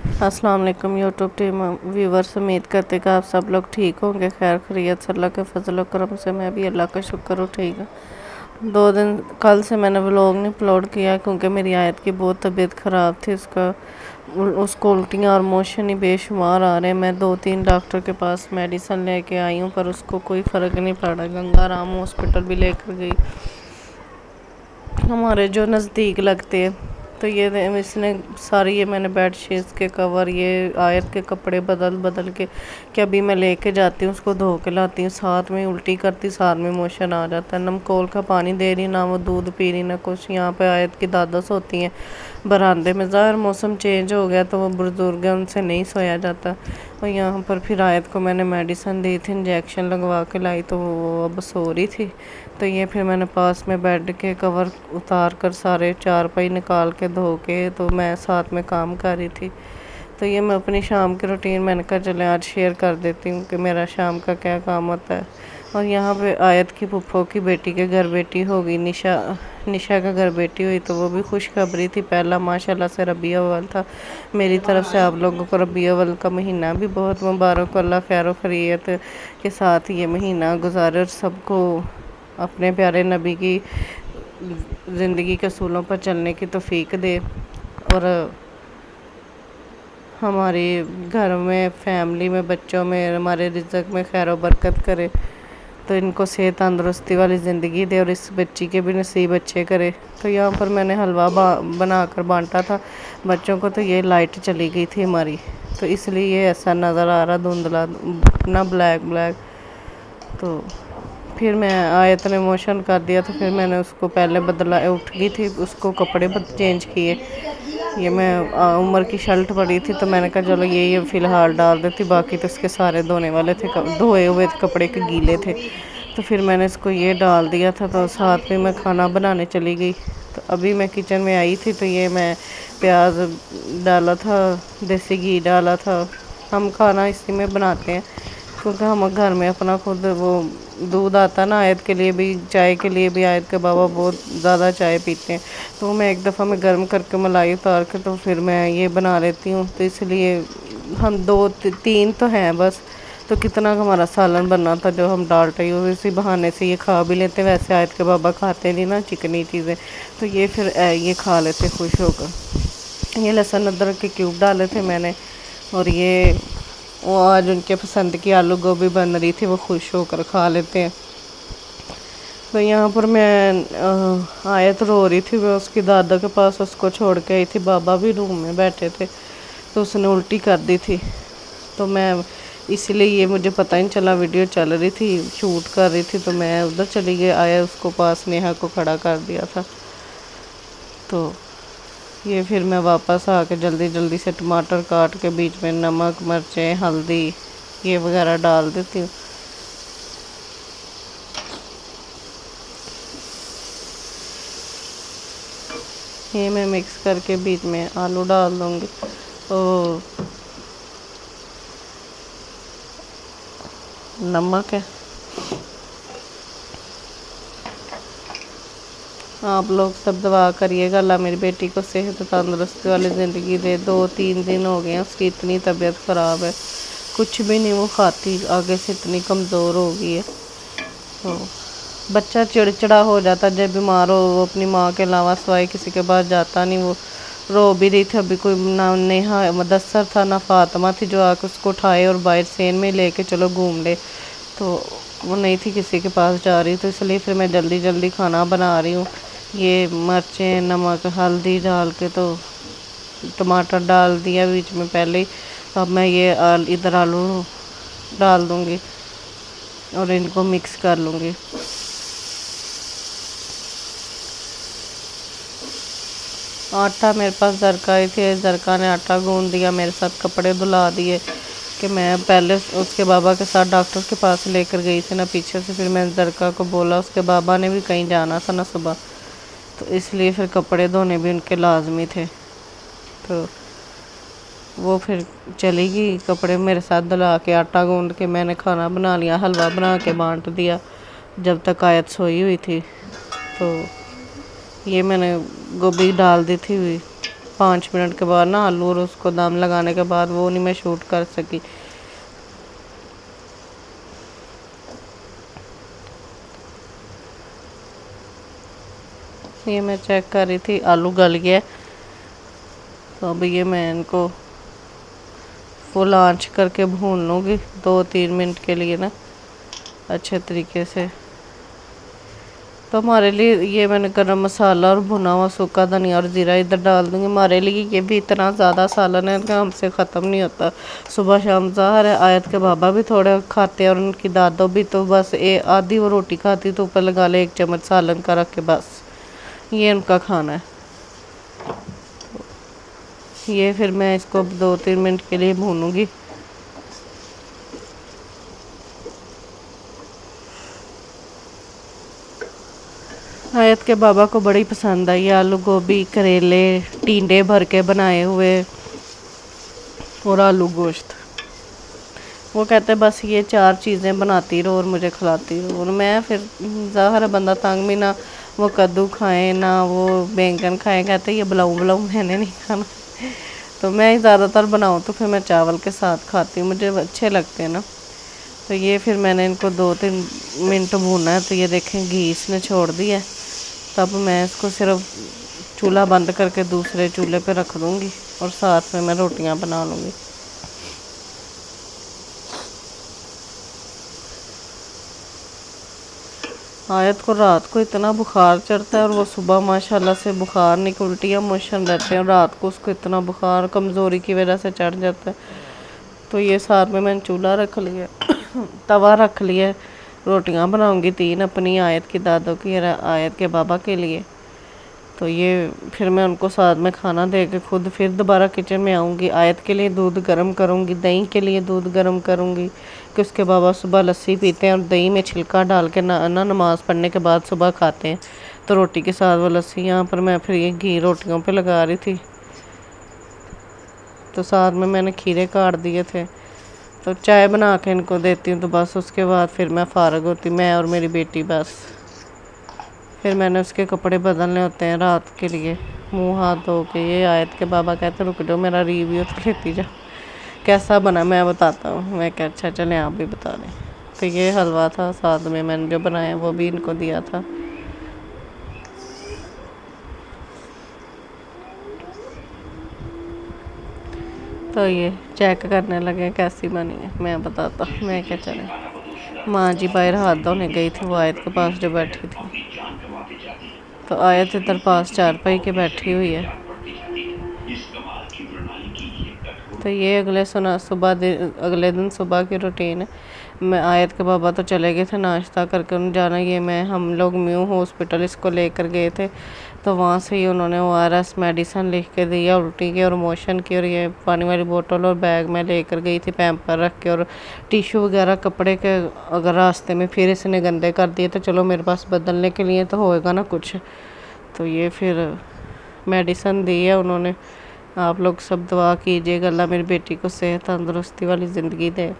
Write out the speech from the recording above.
अस्सलाम वालेकुम YouTube team viewers, उम्मीद करते कि आप सब लोग ठीक होंगे, खैर खैरियत से। अल्लाह के फजल करम से मैं भी अल्लाह का शुक्र हूँ ठीक है। 2 दिन कल से मैंने व्लॉग नहीं अपलोड किया क्योंकि मेरी आयत की बहुत तबीयत ख़राब थी। उसको उल्टियाँ और मोशन ही बेशुमार आ रहे हैं। मैं 2-3 डॉक्टर के पास मेडिसिन लेके आई हूँ पर उसको कोई फ़र्क नहीं पड़ा। गंगा राम हॉस्पिटल भी लेकर गई, हमारे जो नज़दीक लगते हैं। तो ये इसने सारी ये मैंने बेड शीट्स के कवर, ये आयत के कपड़े बदल के कि अभी मैं लेके जाती हूँ, उसको धो के लाती हूँ। साथ में उल्टी करती, साथ में मोशन आ जाता है। नमकोल का पानी दे रही, ना वो दूध पी रही, ना कुछ। यहाँ पे आयत की दादस होती हैं बरामदे में। ज़ाहिर मौसम चेंज हो गया तो वो बुजुर्ग हैं, उनसे नहीं सोया जाता। और यहाँ पर फिर आयत को मैंने मेडिसिन दी थी, इंजेक्शन लगवा के लाई, तो वो अब सो रही थी। तो ये फिर मैंने पास में बेड के कवर उतार कर सारे चारपाई निकाल के धो के, तो मैं साथ में काम कर रही थी। तो ये मैं अपनी शाम की रूटीन मैंने कहा चले आज शेयर कर देती हूँ कि मेरा शाम का क्या काम होता है। और यहाँ पे आयत की फुफ्फो की बेटी के घर बेटी हो गई, निशा का घर बेटी हुई, तो वो भी खुशखबरी थी। पहला माशाल्लाह से रबी अव्वल था। मेरी तरफ से आप लोगों को रबी अव्वल का महीना भी बहुत मुबारक। अल्लाह खैर खैरियत के साथ ये महीना गुजारे और सबको अपने प्यारे नबी की ज़िंदगी के असूलों पर चलने की तौफीक दे और हमारे घर में, फैमिली में, बच्चों में, हमारे रिज़्क़ में खैर व बरकत करे। तो इनको सेहत तंदुरुस्ती वाली ज़िंदगी दे और इस बच्ची के भी नसीब अच्छे करे। तो यहाँ पर मैंने हलवा बना कर बांटा था बच्चों को। तो ये लाइट चली गई थी हमारी, तो इसलिए ये ऐसा नज़र आ रहा धुंधला ना, ब्लैक। तो फिर मैं आयत ने मोशन कर दिया, तो फिर मैंने उसको पहले बदला, उठ गई थी, उसको कपड़े चेंज किए। ये मैं उम्र की शर्ट पड़ी थी, तो मैंने कहा चलो ये फ़िलहाल डाल देती, बाकी तो इसके सारे धोने वाले थे, धोए हुए कपड़े के गीले थे। तो फिर मैंने इसको ये डाल दिया था। तो साथ में मैं खाना बनाने चली गई। तो अभी मैं किचन में आई थी, तो ये मैं प्याज डाला था, देसी घी डाला था। हम खाना इसी में बनाते हैं क्योंकि हम घर में अपना खुद वो दूध आता ना, आयत के लिए भी, चाय के लिए भी। आयत के बाबा बहुत ज़्यादा चाय पीते हैं, तो मैं एक दफ़ा में गर्म करके मलाई उतार के तो फिर मैं ये बना लेती हूँ। तो इसलिए हम 2-3 तो हैं बस। तो कितना हमारा सालन बनना था जो हम डालते ही, इसी बहाने से ये खा भी लेते। वैसे आयत के बाबा खाते नहीं ना चिकनी चीज़ें, तो ये फिर ये खा लेते खुश होकर। ये लहसुन अदरक के क्यूब डाले थे मैंने, और ये वो आज उनके पसंद की आलू गोभी बन रही थी, वो खुश होकर खा लेते हैं। तो यहाँ पर मैं आयत रो रही थी, मैं उसकी दादा के पास उसको छोड़ के आई थी। बाबा भी रूम में बैठे थे, तो उसने उल्टी कर दी थी। तो मैं इसलिए ये मुझे पता ही नहीं चला, वीडियो चल रही थी, शूट कर रही थी, तो मैं उधर चली गई। आया उसको पास नेहा को खड़ा कर दिया था। तो ये फिर मैं वापस आके जल्दी से टमाटर काट के बीच में नमक, मिर्चें, हल्दी ये वगैरह डाल देती हूँ। ये मैं मिक्स करके बीच में आलू डाल दूँगी। और नमक है। आप लोग सब दुआ करिएगा, अल्लाह मेरी बेटी को सेहत तंदुरुस्ती वाली ज़िंदगी दे। 2-3 दिन हो गए हैं उसकी इतनी तबीयत ख़राब है, कुछ भी नहीं वो खाती, आगे से इतनी कमज़ोर हो गई है। तो बच्चा चिड़चिड़ा हो जाता जब बीमार हो, वो अपनी माँ के अलावा सिवाय किसी के पास जाता नहीं। वो रो भी रही थी अभी, कोई ना नेहा मुदस्सर था ना फातिमा थी जो आके उसको उठाए और बाहर सेन में लेके चलो घूम ले। तो वो नहीं थी किसी के पास जा रही, तो इसलिए फिर मैं जल्दी खाना बना रही हूँ। ये मिर्चें, नमक, हल्दी डाल के, तो टमाटर डाल दिया बीच में पहले ही। अब मैं ये इधर आलू डाल दूँगी और इनको मिक्स कर लूँगी। आटा मेरे पास जरका ही थे, जरका ने आटा गूंद दिया, मेरे साथ कपड़े धुला दिए कि मैं पहले उसके बाबा के साथ डॉक्टर के पास लेकर गई थी ना पीछे से। फिर मैंने जरका को बोला, उसके बाबा ने भी कहीं जाना था ना सुबह, तो इसलिए फिर कपड़े धोने भी उनके लाजमी थे। तो वो फिर चली गई, कपड़े मेरे साथ धुला के आटा गूंद के मैंने खाना बना लिया, हलवा बना के बांट दिया जब तक आयत सोई हुई थी। तो ये मैंने गोभी डाल दी थी 5 منٹ کے بعد نا آلو اور اس کو دم لگانے کے بعد وہ نہیں میں شوٹ کر سکی۔ یہ میں چیک کر رہی تھی آلو گل گیا، تو اب یہ میں ان کو فل آنچ کر کے بھون لوں گی 2-3 منٹ کے لیے نا اچھے طریقے سے۔ تو ہمارے لیے یہ میں نے گرم مسالہ اور بھنا ہوا سوکھا دھنیا اور زیرہ ادھر ڈال دوں گی۔ ہمارے لیے یہ بھی اتنا زیادہ سالن ہے کہ ہم سے ختم نہیں ہوتا، صبح شام ظاہر ہے آیت کے بابا بھی تھوڑے کھاتے ہیں اور ان کی دادو بھی، تو بس آدھی وہ روٹی کھاتی تو اوپر لگا لے 1 چمچ سالن کا رکھ کے، بس یہ ان کا کھانا ہے۔ یہ پھر میں اس کو 2-3 منٹ کے لیے بھونوں گی۔ آیت کے بابا کو بڑی پسند آئی آلو گوبھی، کریلے، ٹینڈے بھر کے بنائے ہوئے اور آلو گوشت۔ وہ کہتے بس یہ 4 چیزیں بناتی رہو اور مجھے کھلاتی رہو، اور میں پھر ظاہر بندہ تنگ بھی نہ وہ کدو کھائیں نہ وہ بینگن کھائیں، کہتے یہ بلاؤں میں نے نہیں کھانا، تو میں ہی زیادہ تر بناؤں تو پھر میں چاول کے ساتھ کھاتی ہوں، مجھے اچھے لگتے ہیں نا۔ تو یہ پھر میں نے ان کو 2-3 منٹ بھونا ہے، تو یہ دیکھیں گھی اس نے چھوڑ دی ہے۔ تب میں اس کو صرف چولہا بند کر کے دوسرے چولہے پہ رکھ دوں گی اور ساتھ میں روٹیاں بنا لوں گی۔ آیت کو رات کو اتنا بخار چڑھتا ہے اور وہ صبح ماشاءاللہ سے بخار نہیں، الٹیاں موشن رہتے ہیں، اور رات کو اس کو اتنا بخار کمزوری کی وجہ سے چڑھ جاتا ہے۔ تو یہ ساتھ میں نے چولہا رکھ لیا، توا رکھ لیا، روٹیاں بناؤں گی 3 اپنی، آیت کی دادو کی اور آیت کے بابا کے لیے۔ تو یہ پھر میں ان کو ساتھ میں کھانا دے کے خود پھر دوبارہ کچن میں آؤں گی، آیت کے لیے دودھ گرم کروں گی، دہی کے لیے دودھ گرم کروں گی کہ اس کے بابا صبح لسی پیتے ہیں اور دہی میں چھلکا ڈال کے نماز پڑھنے کے بعد صبح کھاتے ہیں، تو روٹی کے ساتھ وہ لسی۔ یہاں پر میں پھر یہ گھی روٹیوں پہ لگا رہی تھی، تو ساتھ میں نے کھیرے کاٹ دیے تھے، تو چائے بنا کے ان کو دیتی ہوں، تو بس اس کے بعد پھر میں فارغ ہوتی، میں اور میری بیٹی بس۔ پھر میں نے اس کے کپڑے بدلنے ہوتے ہیں رات کے لیے، منہ ہاتھ دھو کے۔ یہ آیت کے بابا کہتے رک جاؤ میرا ریویو تو لیتی جاؤ، کیسا بنا میں بتاتا ہوں۔ میں کہ اچھا چلیں آپ بھی بتا دیں۔ تو یہ حلوہ تھا ساتھ میں نے جو بنایا وہ بھی ان کو دیا تھا۔ تو یہ چیک کرنے لگے کیسی بنی ہے، میں بتاتا ہوں۔ میں کیا چلیں، ماں جی باہر ہاتھ دھونے گئی تھی، وہ آیت کے پاس جو بیٹھی تھی، تو آیت ادھر پاس چارپائی کے بیٹھی ہوئی ہے۔ تو یہ اگلے دن صبح کی روٹین ہے۔ میں آیت کے بابا تو چلے گئے تھے ناشتہ کر کے، انہوں جانا، یہ ہم لوگ میو ہاسپٹل اس کو لے کر گئے تھے، تو وہاں سے ہی انہوں نے ORS میڈیسن لکھ کے دیا الٹی کی اور موشن کی، اور یہ پانی والی بوتل اور بیگ میں لے کر گئی تھی پیمپر رکھ کے، اور ٹیشو وغیرہ کپڑے کے اگر راستے میں پھر اس نے گندے کر دیے تو چلو میرے پاس بدلنے کے لیے تو ہوئے گا نا کچھ۔ تو یہ پھر میڈیسن دی ہے انہوں نے۔ آپ لوگ سب دعا کیجیے گا اللہ میری بیٹی کو صحت تندرستی والی زندگی دے۔